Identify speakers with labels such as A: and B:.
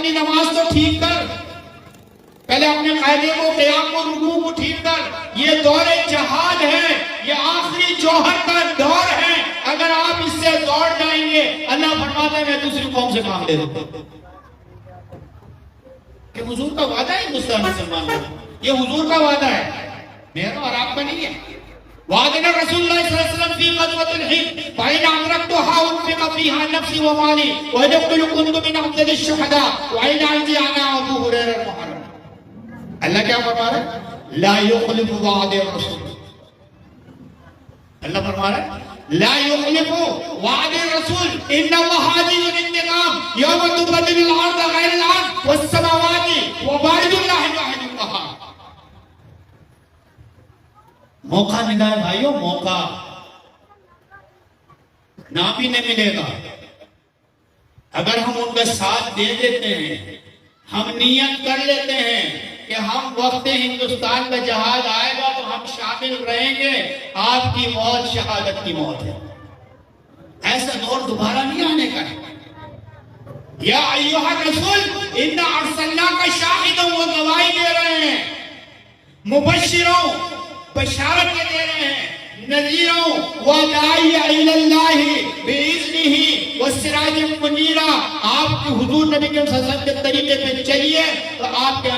A: اپنی نماز تو ٹھیک کر، پہلے اپنے قاعدے کو، قیام کو، رکوع کو ٹھیک کر. یہ دور جہاد ہے، یہ آخری جوہر کا دور ہے. اگر آپ اس سے دوڑ جائیں گے، اللہ فرماتا ہے میں دوسری قوم سے کام لے لوں. کہ حضور کا وعدہ ہے ہندوستان مسلمانوں کا، یہ حضور کا وعدہ ہے، میرا اور آپ کا نہیں ہے. وعدنا رسول اللہ صلی اللہ علیہ وسلم فی غزوۃ الہند فإن أدركتها أنفق فيها نفسي ومالي ويدخل كنت من أفضل الشهداء وإن عندي أنا أبو هريرة المحرم. اللہ کیا فرما رہا ہے؟ لا يخلف وعد الرسول. اللہ فرما رہا ہے لا يخلف وعد الرسول ان الله عزيز الانتقام يوم تبدل الارض غير الارض والسماوات وبارك الله الواحد القهار. موقع ملا ہے بھائیو، موقع نہ بھی نہیں ملے گا. اگر ہم ان کا ساتھ دے دیتے ہیں، ہم نیت کر لیتے ہیں کہ ہم وقت ہندوستان کا جہاد آئے گا تو ہم شامل رہیں گے، آپ کی موت شہادت کی موت ہے. ایسا دور دوبارہ نہیں آنے کا ہے. یا ایھا الرسول انا ارسلناک شاہدا و گواہی دے رہے ہیں، مبشروں بشارت دے رہے ہیں، نذیروں وداعی الی اللہ باذنہ وسراج منیرا. آپ کے حضور نبی کے صلی اللہ علیہ وسلم کے طریقے پہ چلیے تو آپ کے